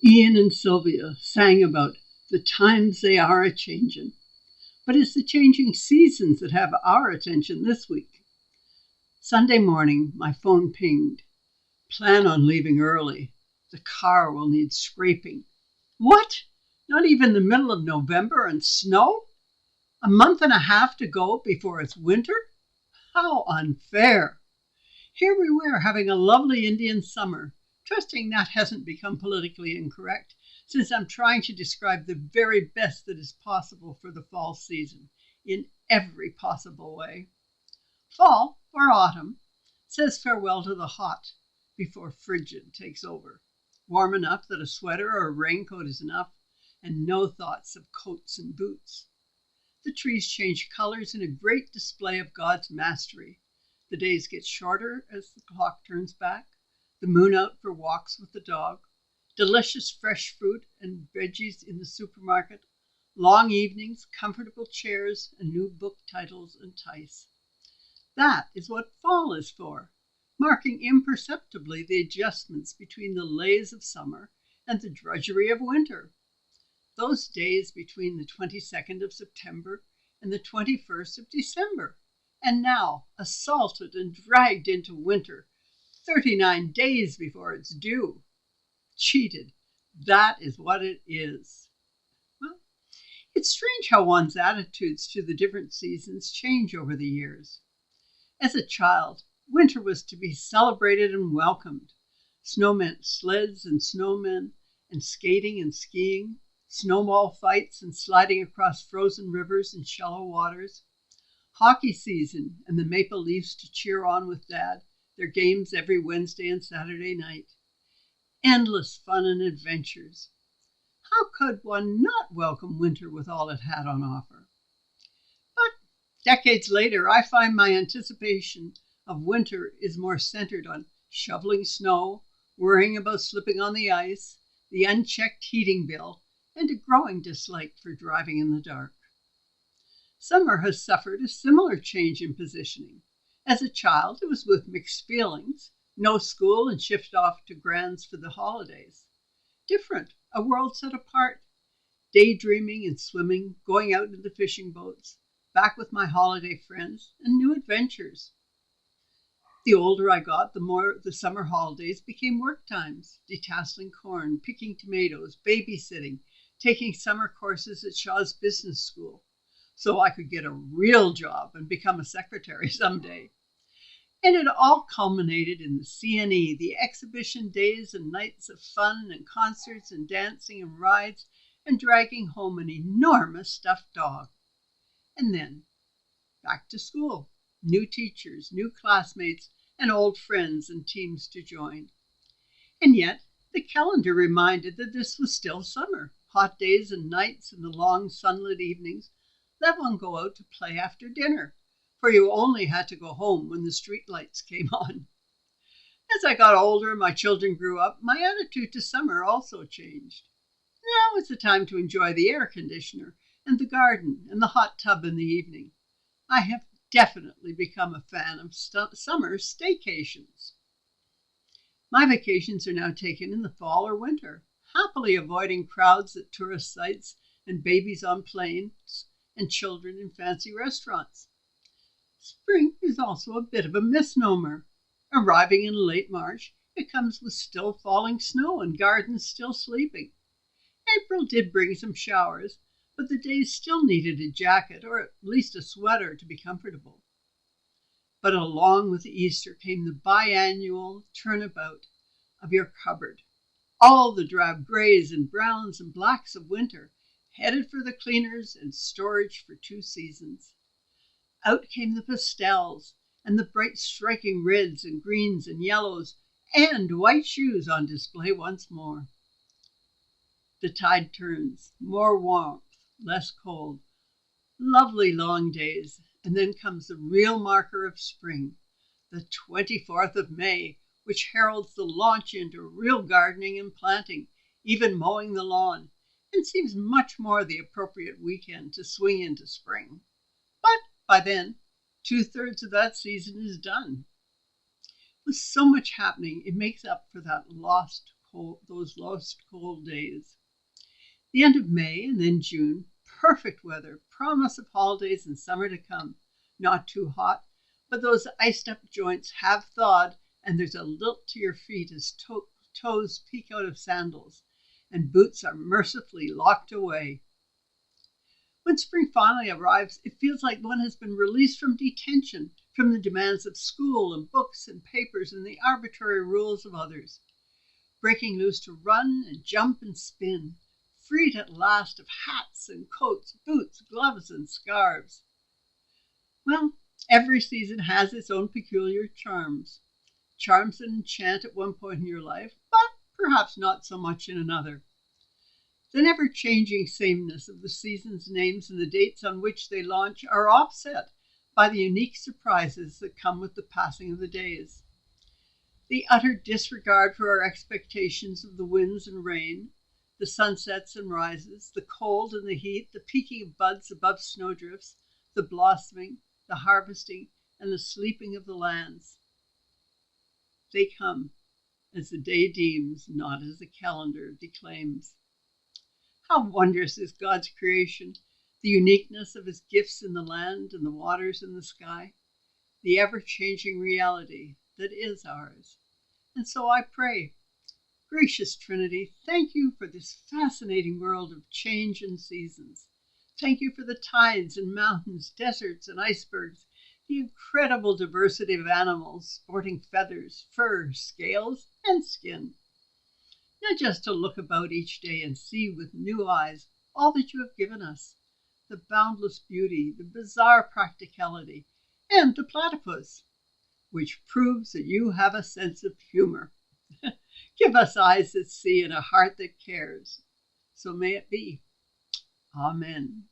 Ian and Sylvia sang about the times they are a changin', but it's the changing seasons that have our attention this week. Sunday morning, my phone pinged. Plan on leaving early. The car will need scraping. What? Not even the middle of November and snow? A month and a half to go before it's winter? How unfair! Here we were having a lovely Indian summer, trusting that hasn't become politically incorrect, since I'm trying to describe the very best that is possible for the fall season, in every possible way. Fall, or autumn, says farewell to the hot before frigid takes over. Warm enough that a sweater or a raincoat is enough, and no thoughts of coats and boots. The trees change colors in a great display of God's mastery. The days get shorter as the clock turns back, the moon out for walks with the dog, delicious fresh fruit and veggies in the supermarket, long evenings, comfortable chairs, and new book titles entice. That is what fall is for, marking imperceptibly the adjustments between the lays of summer and the drudgery of winter. Those days between the 22nd of September and the 21st of December, and now assaulted and dragged into winter 39 days before it's due. Cheated, that is what it is. Well, it's strange how one's attitudes to the different seasons change over the years. As a child, winter was to be celebrated and welcomed. Snow meant sleds and snowmen, and skating and skiing, snowball fights and sliding across frozen rivers and shallow waters, hockey season and the Maple Leafs to cheer on with Dad, their games every Wednesday and Saturday night. Endless fun and adventures. How could one not welcome winter with all it had on offer? But decades later, I find my anticipation of winter is more centered on shoveling snow, worrying about slipping on the ice, the unchecked heating bill, and a growing dislike for driving in the dark. Summer has suffered a similar change in positioning. As a child, it was with mixed feelings. No school and shift off to Grands for the holidays. Different, a world set apart. Daydreaming and swimming, going out in the fishing boats, back with my holiday friends, and new adventures. The older I got, the more the summer holidays became work times, detasseling corn, picking tomatoes, babysitting, taking summer courses at Shaw's Business School, so I could get a real job and become a secretary someday. And it all culminated in the CNE, the exhibition days and nights of fun and concerts and dancing and rides and dragging home an enormous stuffed dog. And then back to school, new teachers, new classmates, and old friends and teams to join. And yet the calendar reminded that this was still summer. Hot days and nights and the long sunlit evenings let one go out to play after dinner, for you only had to go home when the street lights came on. As I got older and my children grew up, my attitude to summer also changed. Now is the time to enjoy the air conditioner and the garden and the hot tub in the evening. I have definitely become a fan of summer staycations. My vacations are now taken in the fall or winter, happily avoiding crowds at tourist sites and babies on planes and children in fancy restaurants. Spring is also a bit of a misnomer. Arriving in late March, it comes with still falling snow and gardens still sleeping. April did bring some showers, but the days still needed a jacket or at least a sweater to be comfortable. But along with Easter came the biannual turnabout of your cupboard. All the drab grays and browns and blacks of winter, headed for the cleaners and storage for 2 seasons. Out came the pastels and the bright striking reds and greens and yellows and white shoes on display once more. The tide turns, more warmth, less cold, lovely long days, and then comes the real marker of spring, the 24th of May, which heralds the launch into real gardening and planting, even mowing the lawn, and seems much more the appropriate weekend to swing into spring. But by then, 2/3 of that season is done. With so much happening, it makes up for that lost those lost cold days. The end of May and then June, perfect weather, promise of holidays and summer to come. Not too hot, but those iced up joints have thawed, and there's a lilt to your feet as toes peek out of sandals, and boots are mercifully locked away. When spring finally arrives, it feels like one has been released from detention, from the demands of school and books and papers and the arbitrary rules of others. Breaking loose to run and jump and spin, freed at last of hats and coats, boots, gloves, and scarves. Well, every season has its own peculiar charms. Charms that enchant at one point in your life, but perhaps not so much in another. The never-changing sameness of the seasons' names and the dates on which they launch are offset by the unique surprises that come with the passing of the days. The utter disregard for our expectations of the winds and rain, the sunsets and rises, the cold and the heat, the peaking of buds above snowdrifts, the blossoming, the harvesting, and the sleeping of the lands. They come as the day deems, not as the calendar declaims. How wondrous is God's creation, the uniqueness of his gifts in the land and the waters and the sky, the ever-changing reality that is ours. And so I pray, gracious Trinity, thank you for this fascinating world of change and seasons. Thank you for the tides and mountains, deserts and icebergs, the incredible diversity of animals sporting feathers, fur, scales, and skin. Not just to look about each day and see with new eyes all that you have given us, the boundless beauty, the bizarre practicality, and the platypus, which proves that you have a sense of humor. Give us eyes that see and a heart that cares. So may it be. Amen.